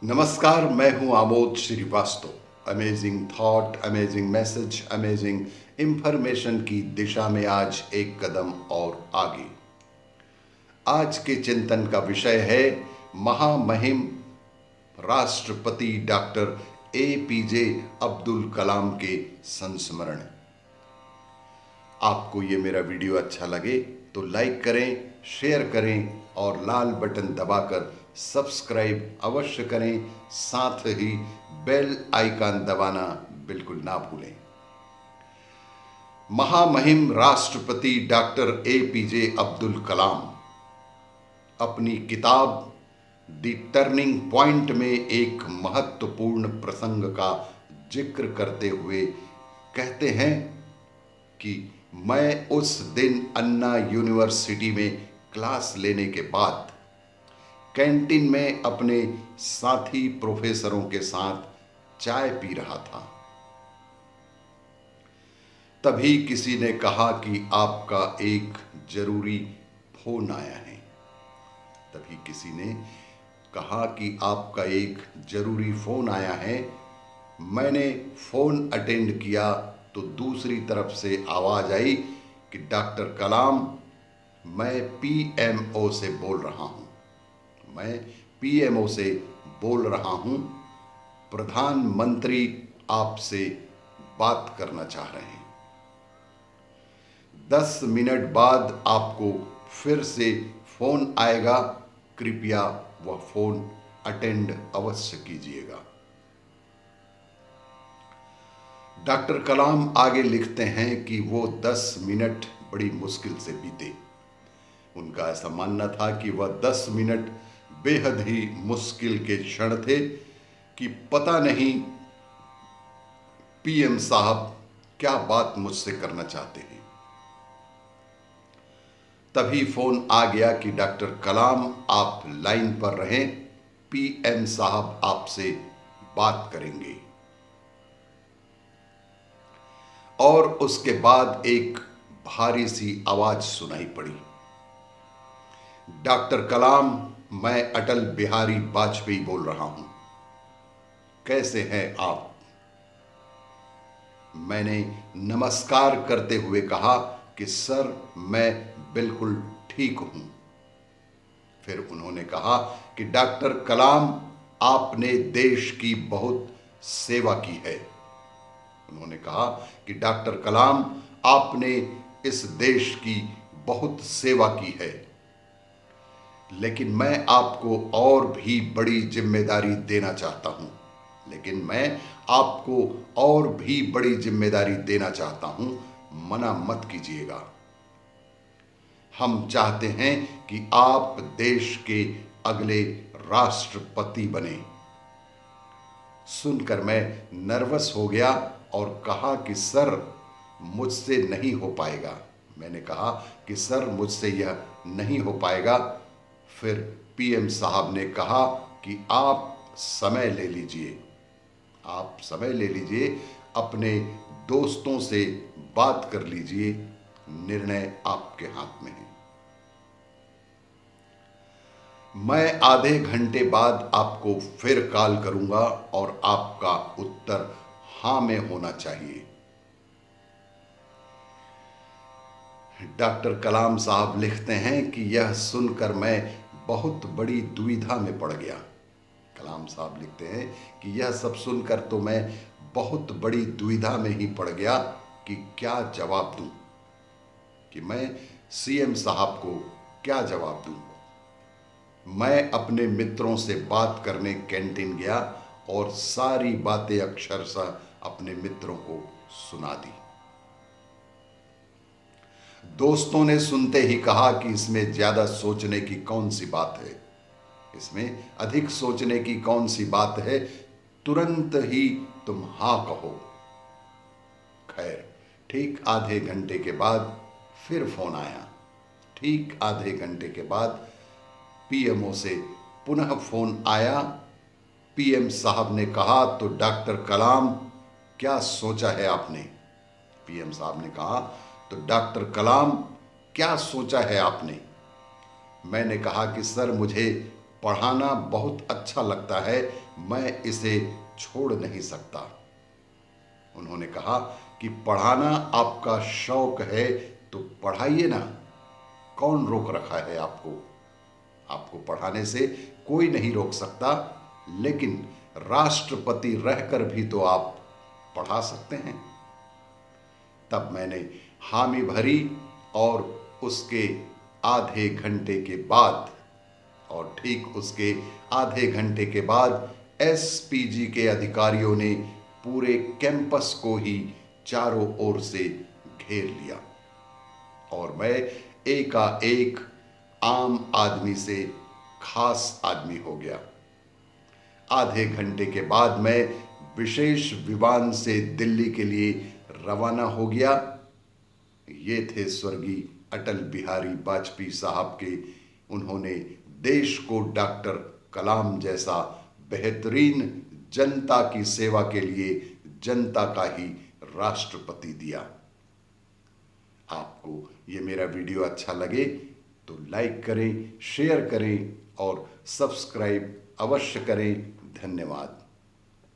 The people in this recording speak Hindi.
नमस्कार, मैं हूं Amod Srivastava. Amazing thought, amazing message, amazing information की दिशा में आज एक कदम और आगे। आज के चिंतन का विषय है महामहिम राष्ट्रपति डॉक्टर APJ अब्दुल कलाम के संस्मरण। आपको ये मेरा वीडियो अच्छा लगे तो लाइक करें, शेयर करें और लाल बटन दबाकर सब्सक्राइब अवश्य करें। साथ ही बेल आइकन दबाना बिल्कुल ना भूलें। महामहिम राष्ट्रपति डॉक्टर APJ अब्दुल कलाम अपनी किताब द टर्निंग पॉइंट में एक महत्वपूर्ण प्रसंग का जिक्र करते हुए कहते हैं कि मैं उस दिन अन्ना यूनिवर्सिटी में क्लास लेने के बाद कैंटीन में अपने साथी प्रोफेसरों के साथ चाय पी रहा था। तभी किसी ने कहा कि आपका एक जरूरी फोन आया है। तभी किसी ने कहा कि आपका एक जरूरी फोन आया है। मैंने फोन अटेंड किया तो दूसरी तरफ से आवाज आई कि डॉक्टर कलाम, मैं PMO से बोल रहा हूं। मैं PMO से बोल रहा हूं। प्रधानमंत्री आपसे बात करना चाह रहे हैं। 10 मिनट बाद आपको फिर से फोन आएगा। कृपया वह फोन अटेंड अवश्य कीजिएगा। डॉक्टर कलाम आगे लिखते हैं कि वो 10 मिनट बड़ी मुश्किल से बीते। उनका ऐसा मानना था कि वह 10 मिनट बेहद ही मुश्किल के क्षण थे कि पता नहीं PM साहब क्या बात मुझसे करना चाहते हैं। तभी फोन आ गया कि डॉक्टर कलाम, आप लाइन पर रहें, PM साहब आपसे बात करेंगे। और उसके बाद एक भारी सी आवाज सुनाई पड़ी, डॉक्टर कलाम, मैं अटल बिहारी वाजपेयी बोल रहा हूं। कैसे हैं आप? मैंने नमस्कार करते हुए कहा कि सर, मैं बिल्कुल ठीक हूं। फिर उन्होंने कहा कि डॉक्टर कलाम, आपने देश की बहुत सेवा की है। उन्होंने कहा कि डॉक्टर कलाम, आपने इस देश की बहुत सेवा की है, लेकिन मैं आपको और भी बड़ी जिम्मेदारी देना चाहता हूं। मना मत कीजिएगा। हम चाहते हैं कि आप देश के अगले राष्ट्रपति बने। सुनकर मैं नर्वस हो गया और कहा कि सर, मुझसे नहीं हो पाएगा। मैंने कहा कि सर, मुझसे यह नहीं हो पाएगा। फिर PM साहब ने कहा कि आप समय ले लीजिए, अपने दोस्तों से बात कर लीजिए, निर्णय आपके हाथ में है। मैं आधे घंटे बाद आपको फिर कॉल करूंगा और आपका उत्तर हां में होना चाहिए। डॉक्टर कलाम साहब लिखते हैं कि यह सुनकर मैं बहुत बड़ी दुविधा में पड़ गया। कलाम साहब लिखते हैं कि यह सब सुनकर तो मैं बहुत बड़ी दुविधा में ही पड़ गया कि क्या जवाब दूं, कि मैं CM साहब को क्या जवाब दूं। मैं अपने मित्रों से बात करने कैंटीन गया और सारी बातें अक्षरशः अपने मित्रों को सुना दी। दोस्तों ने सुनते ही कहा कि इसमें ज्यादा सोचने की कौन सी बात है, इसमें अधिक सोचने की कौन सी बात है, तुरंत ही तुम हां कहो। खैर, ठीक आधे घंटे के बाद फिर फोन आया। ठीक आधे घंटे के बाद PMO से पुनः फोन आया। PM साहब ने कहा, तो डॉक्टर कलाम, क्या सोचा है आपने? PM साहब ने कहा, तो डॉक्टर कलाम, क्या सोचा है आपने? मैंने कहा कि सर, मुझे पढ़ाना बहुत अच्छा लगता है, मैं इसे छोड़ नहीं सकता। उन्होंने कहा कि पढ़ाना आपका शौक है तो पढ़ाइए ना, कौन रोक रखा है आपको? आपको पढ़ाने से कोई नहीं रोक सकता, लेकिन राष्ट्रपति रहकर भी तो आप पढ़ा सकते हैं। तब मैंने हामी भरी और उसके आधे घंटे के बाद, और ठीक उसके आधे घंटे के बाद एसपीजी के अधिकारियों ने पूरे कैंपस को ही चारों ओर से घेर लिया और मैं एकाएक आम आदमी से खास आदमी हो गया। आधे घंटे के बाद मैं विशेष विमान से दिल्ली के लिए रवाना हो गया। ये थे स्वर्गीय अटल बिहारी वाजपेयी साहब के। उन्होंने देश को डॉक्टर कलाम जैसा बेहतरीन जनता की सेवा के लिए जनता का ही राष्ट्रपति दिया। आपको ये मेरा वीडियो अच्छा लगे तो लाइक करें, शेयर करें और सब्सक्राइब अवश्य करें। धन्यवाद।